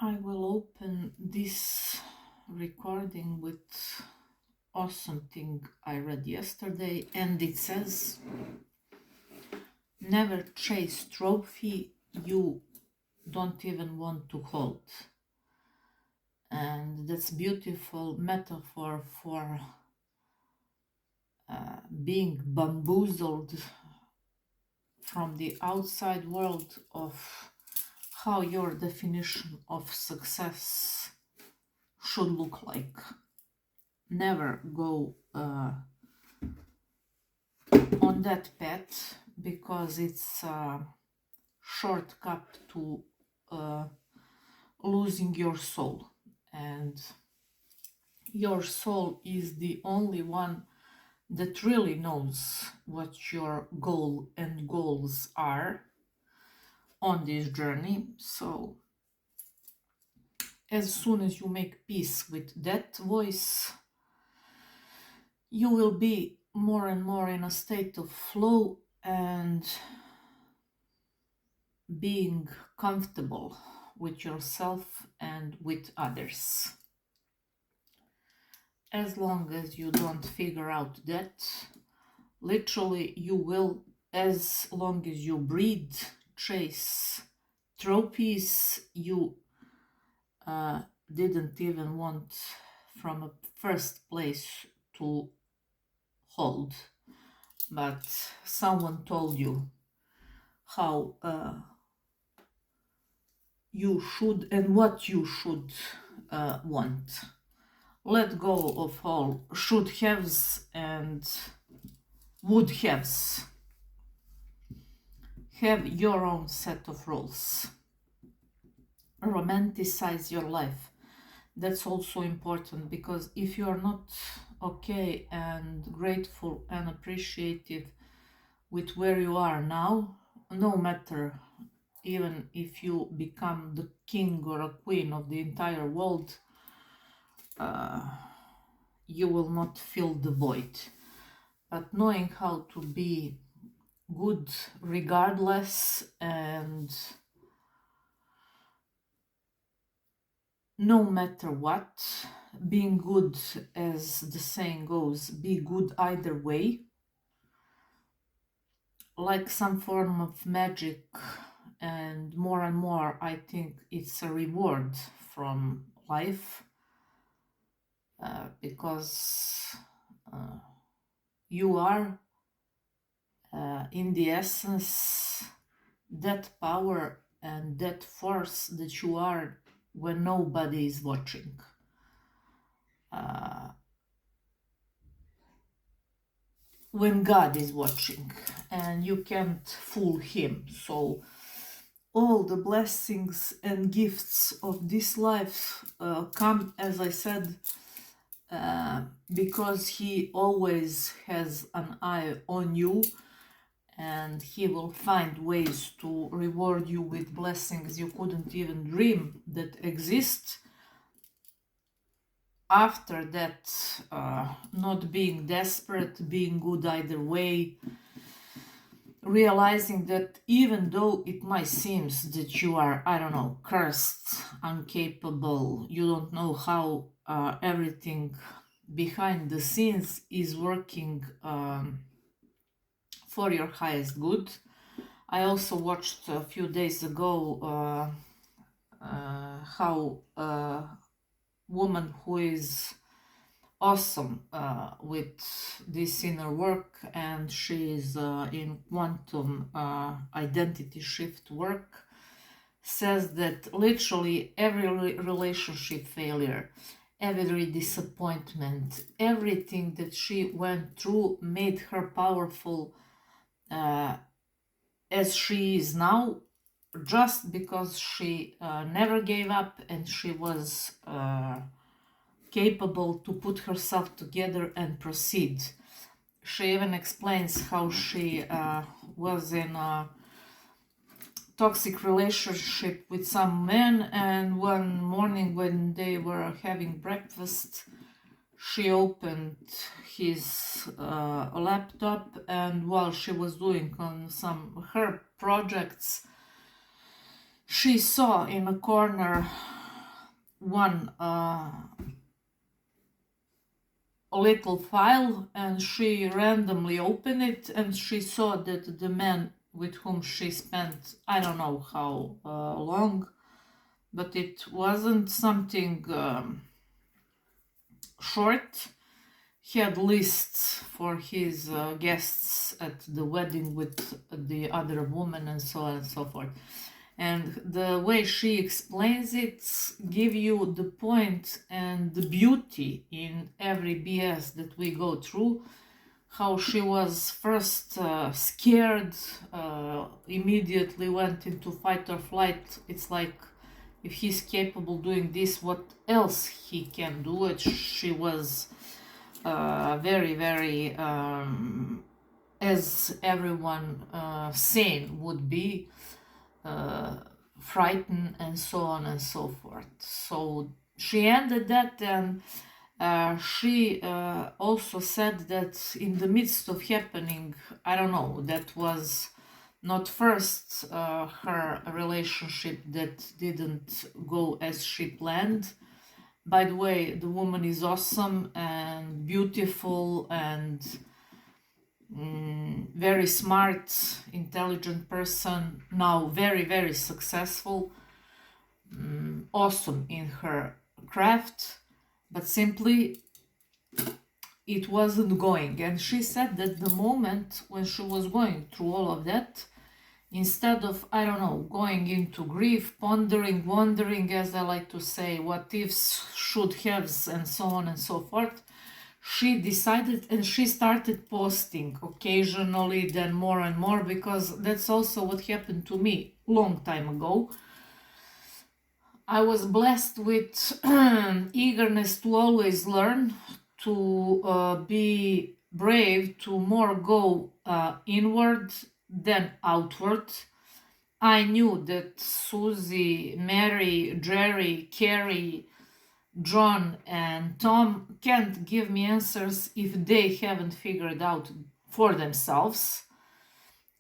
I will open this recording with awesome thing I read yesterday, and it says, never chase trophy you don't even want to hold. And that's beautiful metaphor for being bamboozled from the outside world of how your definition of success should look like. Never go on that path, because it's a shortcut to losing your soul, and your soul is the only one that really knows what your goal and goals are on this journey. So as soon as you make peace with that voice, you will be more and more in a state of flow and being comfortable with yourself and with others. As long as you don't figure out that, literally you will, as long as you breathe, chase trophies you didn't even want from a first place to hold, but someone told you how you should and what you should want. Let go of all should haves and would haves. Have your own set of rules. Romanticize your life. That's also important, because if you are not okay and grateful and appreciative with where you are now, no matter, even if you become the king or a queen of the entire world, you will not fill the void. But knowing how to be good regardless, and no matter what, being good, as the saying goes, be good either way, like some form of magic. And more I think it's a reward from life, because you are in the essence that power and that force that you are when nobody is watching. When God is watching and you can't fool him. So all the blessings and gifts of this life come, as I said, because he always has an eye on you, and he will find ways to reward you with blessings you couldn't even dream that exist. After that, not being desperate, being good either way, realizing that even though it might seem that you are, I don't know, cursed, incapable, you don't know how everything behind the scenes is working for your highest good. I also watched a few days ago how a woman who is awesome with this inner work, and she is in quantum identity shift work, says that literally every relationship failure, every disappointment, everything that she went through made her powerful as she is now, just because she never gave up, and she was capable to put herself together and proceed. She even explains how she was in a toxic relationship with some men, and one morning when they were having breakfast, she opened his laptop, and while she was doing on her projects, she saw in a corner one little file, and she randomly opened it, and she saw that the man with whom she spent I don't know how long, but it wasn't something short. He had lists for his guests at the wedding with the other woman and so on and so forth. And the way she explains it give you the point and the beauty in every BS that we go through. How she was first scared, immediately went into fight or flight. It's like, if he's capable doing this, what else he can do? It she was very, very, as everyone sane would be, frightened and so on and so forth. So she ended that, and she also said that in the midst of happening, I don't know, that was not first her relationship that didn't go as she planned. By the way, the woman is awesome and beautiful and very smart, intelligent person, now very, very successful, awesome in her craft, but simply it wasn't going. And she said that the moment when she was going through all of that, instead of, I don't know, going into grief, pondering, wondering, as I like to say, what ifs, should haves, and so on and so forth, she decided and she started posting occasionally, then more and more, because that's also what happened to me long time ago. I was blessed with eagerness to always learn, to be brave, to more go inward than outward. I knew that Susie, Mary, Jerry, Carrie, John, and Tom can't give me answers if they haven't figured out for themselves.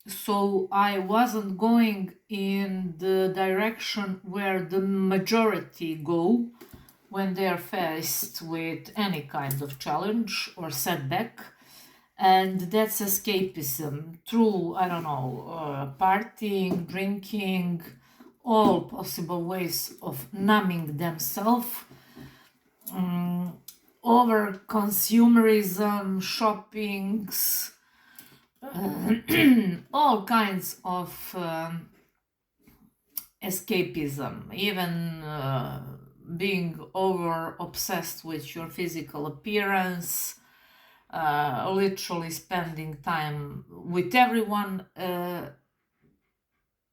So I wasn't going in the direction where the majority go when they are faced with any kind of challenge or setback. And that's escapism through, I don't know, partying, drinking, all possible ways of numbing themselves. Over consumerism, shoppings, all kinds of escapism, even being over obsessed with your physical appearance, literally spending time with everyone.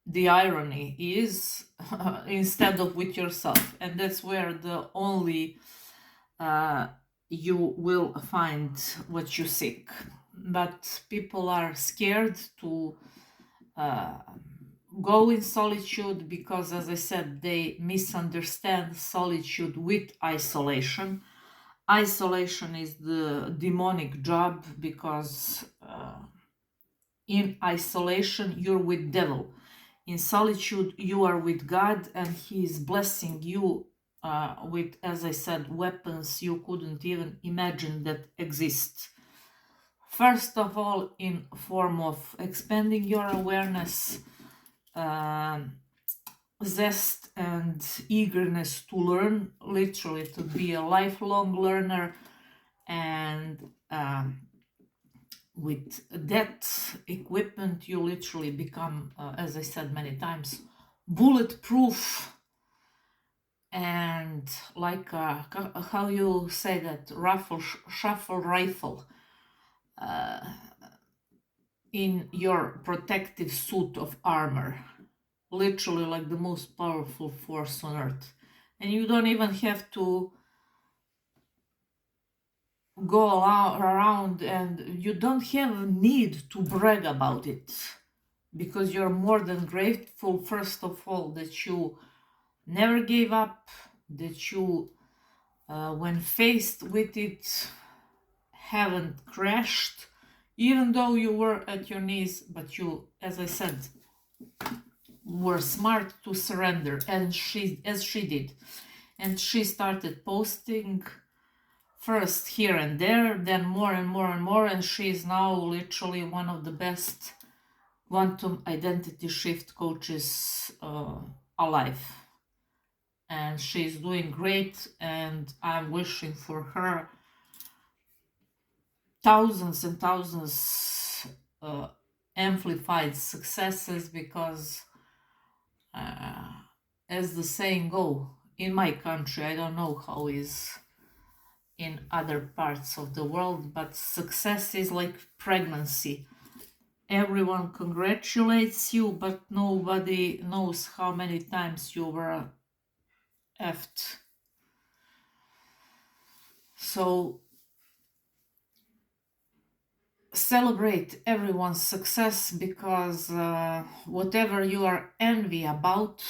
The irony is instead of with yourself, and that's where the only you will find what you seek. But people are scared to go in solitude because, as I said, they misunderstand solitude with isolation. Isolation is the demonic job because in isolation you're with devil. In solitude you are with God, and he is blessing you with, as I said, weapons you couldn't even imagine that exist. First of all, in form of expanding your awareness, zest and eagerness to learn, literally to be a lifelong learner, and with that equipment you literally become, as I said many times, bulletproof. And like how you say that, shuffle rifle in your protective suit of armor, literally like the most powerful force on earth. And you don't even have to go around, and you don't have a need to brag about it, because you're more than grateful, first of all, that you never gave up, that you, when faced with it, haven't crashed, even though you were at your knees, but you, as I said, were smart to surrender, and as she did. And she started posting first here and there, then more and more and more, and she is now literally one of the best quantum identity shift coaches alive. And she's doing great, and I'm wishing for her thousands and thousands amplified successes, because as the saying go, in my country, I don't know how is in other parts of the world, but success is like pregnancy. Everyone congratulates you, but nobody knows how many times you were effed. So celebrate everyone's success, because whatever you are envy about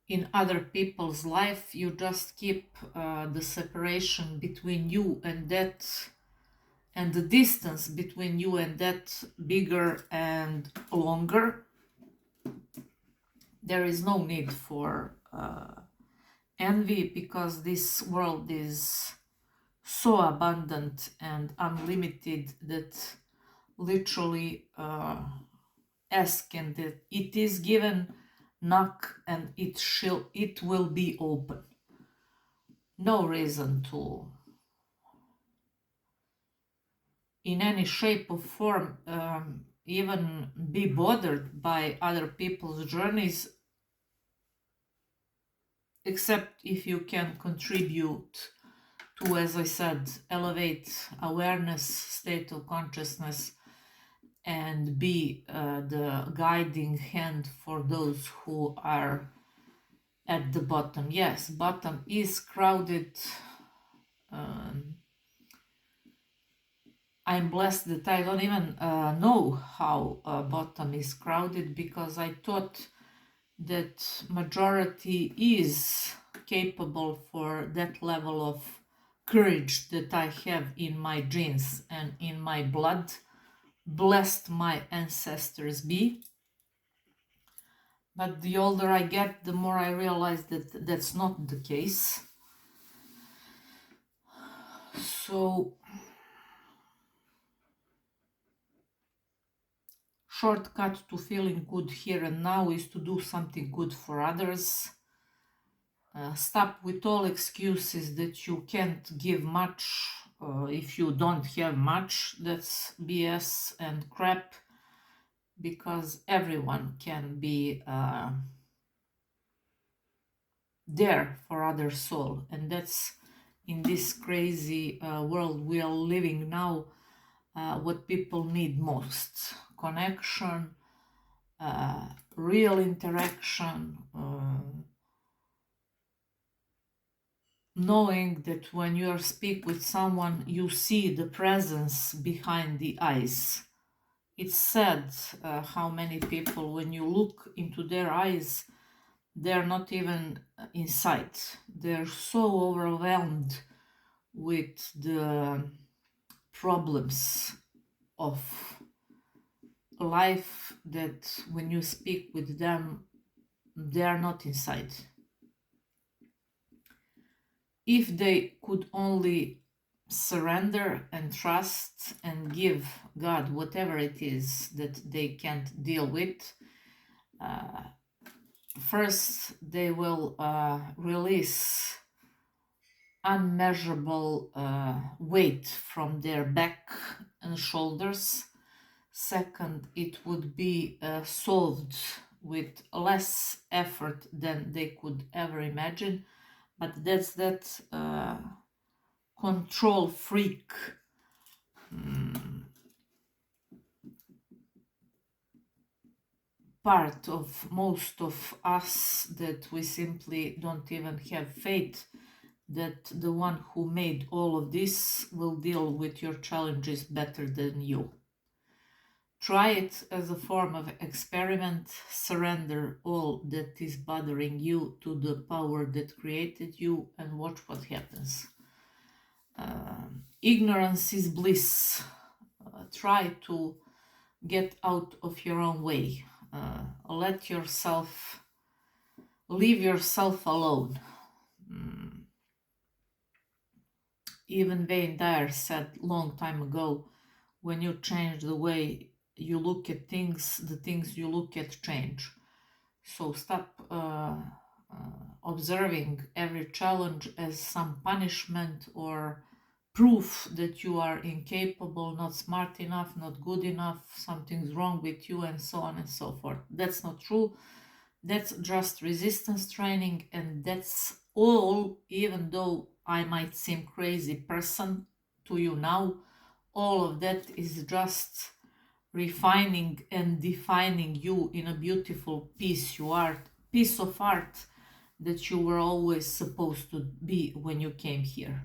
in other people's life, you just keep the separation between you and that, and the distance between you and that bigger and longer. There is no need for envy, because this world is so abundant and unlimited that literally ask and it is given, knock and it will be open. No reason to in any shape or form even be bothered by other people's journeys, except if you can contribute to, as I said, elevate awareness, state of consciousness, and be the guiding hand for those who are at the bottom. Yes, bottom is crowded. I'm blessed that I don't even know how bottom is crowded, because I thought that majority is capable for that level of courage that I have in my genes and in my blood. Blessed my ancestors be. But the older I get, the more I realize that that's not the case. So, shortcut to feeling good here and now is to do something good for others. Stop with all excuses that you can't give much if you don't have much. That's BS and crap, because everyone can be there for other soul, and that's in this crazy world we are living now what people need most: connection, real interaction, knowing that when you speak with someone you see the presence behind the eyes. It's sad how many people, when you look into their eyes, they're not even inside. They're so overwhelmed with the problems of life that when you speak with them, they are not inside. If they could only surrender and trust and give God whatever it is that they can't deal with, first they will release unmeasurable weight from their back and shoulders. Second, it would be solved with less effort than they could ever imagine. But that's that control freak part of most of us, that we simply don't even have faith that the one who made all of this will deal with your challenges better than you. Try it as a form of experiment. Surrender all that is bothering you to the power that created you and watch what happens. Ignorance is bliss. Try to get out of your own way. Let leave yourself alone. Even Wayne Dyer said long time ago, when you change the way you look at things, the things you look at change. So stop observing every challenge as some punishment or proof that you are incapable, not smart enough, not good enough, something's wrong with you, and so on and so forth. That's not true. That's just resistance training, and that's all. Even though I might seem crazy person to you now, all of that is just refining and defining you in a beautiful piece of art that you were always supposed to be when you came here.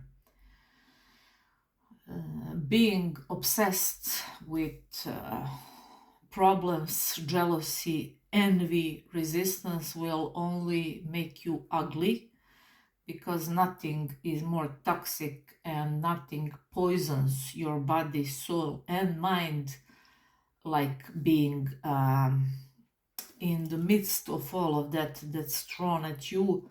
Being obsessed with problems, jealousy, envy, resistance will only make you ugly, because nothing is more toxic and nothing poisons your body, soul, and mind like being in the midst of all of that that's thrown at you,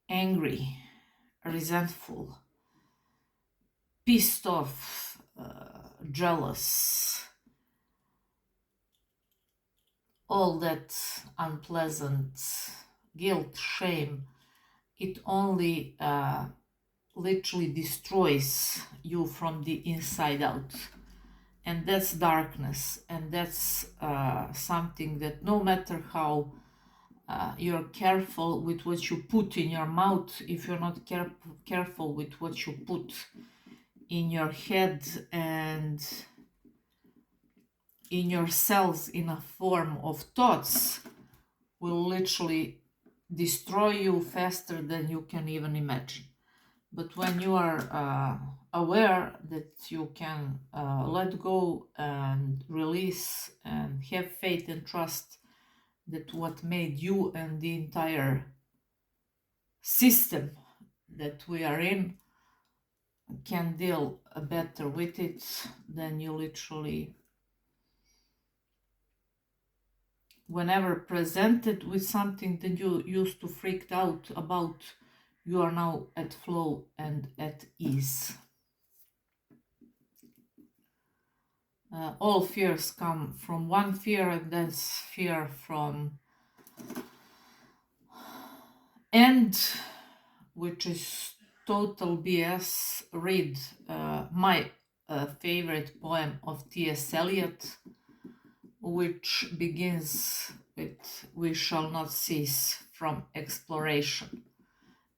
angry, resentful, pissed off, jealous, all that unpleasant guilt, shame. It only literally destroys you from the inside out. And that's darkness, and that's something that no matter how you're careful with what you put in your mouth, if you're not careful with what you put in your head and in your cells in a form of thoughts, will literally destroy you faster than you can even imagine. But when you are aware that you can let go and release and have faith and trust that what made you and the entire system that we are in can deal better with it, then you literally, whenever presented with something that you used to freak out about, you are now at flow and at ease. All fears come from one fear, and that's fear from end, which is total BS. Read my favorite poem of T.S. Eliot, which begins with, "We shall not cease from exploration."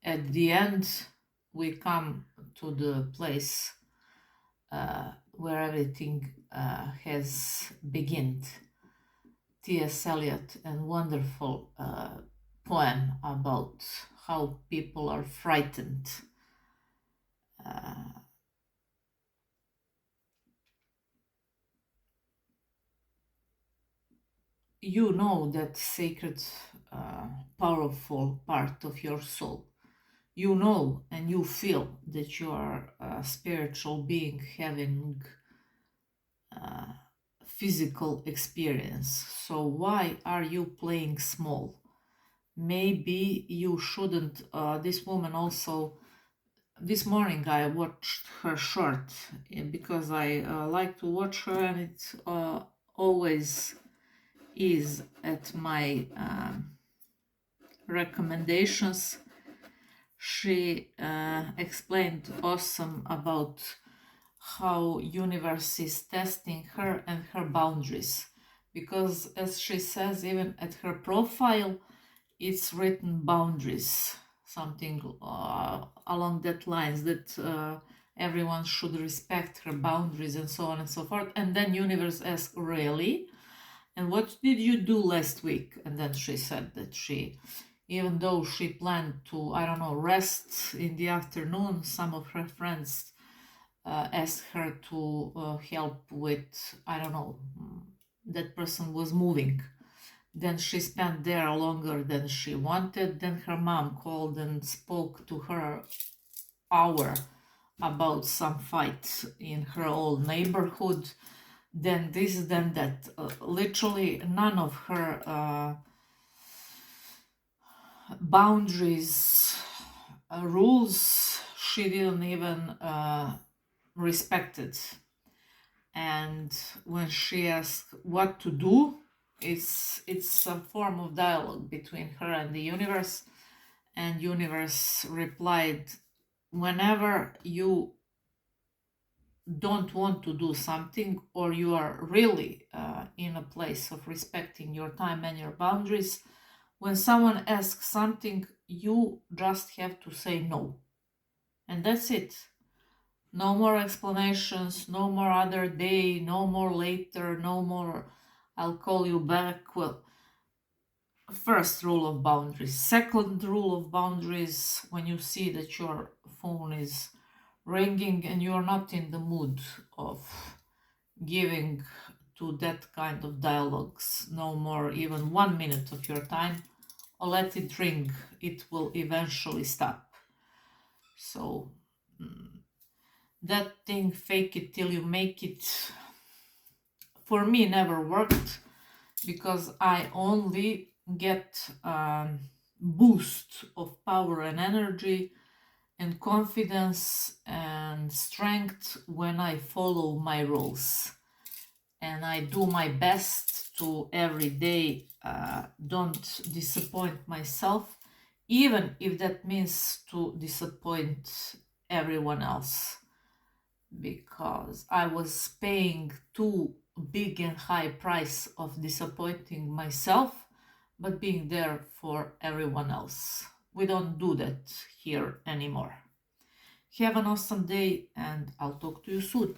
At the end, we come to the place where everything has begun. T.S. Eliot, and wonderful poem about how people are frightened. You know that sacred, powerful part of your soul. You know and you feel that you are a spiritual being having physical experience. So why are you playing small? Maybe you shouldn't. This woman also, this morning I watched her short because I like to watch her, and it always is at my recommendations. She explained awesome about how universe is testing her and her boundaries, because as she says, even at her profile it's written boundaries, something along that lines, that everyone should respect her boundaries and so on and so forth. And then universe asked, really? And what did you do last week? And then she said that she, even though she planned to, I don't know, rest in the afternoon, some of her friends asked her to help with, I don't know, that person was moving. Then she spent there longer than she wanted. Then her mom called and spoke to her hour about some fight in her old neighborhood. then this, then that. Literally, none of her boundaries, rules, she didn't even respect it. And when she asked what to do, it's a form of dialogue between her and the universe. And universe replied, whenever you don't want to do something, or you are really in a place of respecting your time and your boundaries, when someone asks something, you just have to say no. And that's it. No more explanations, no more other day, no more later, no more I'll call you back. Well, first rule of boundaries. Second rule of boundaries, when you see that your phone is ringing and you are not in the mood of giving to that kind of dialogues no more even 1 minute of your time, or let it ring, it will eventually stop. So that thing, fake it till you make it, for me never worked, because I only get boost of power and energy and confidence and strength when I follow my rules and I do my best to every day don't disappoint myself, even if that means to disappoint everyone else, because I was paying too big and high price of disappointing myself, but being there for everyone else. We don't do that here anymore. Have an awesome day, and I'll talk to you soon.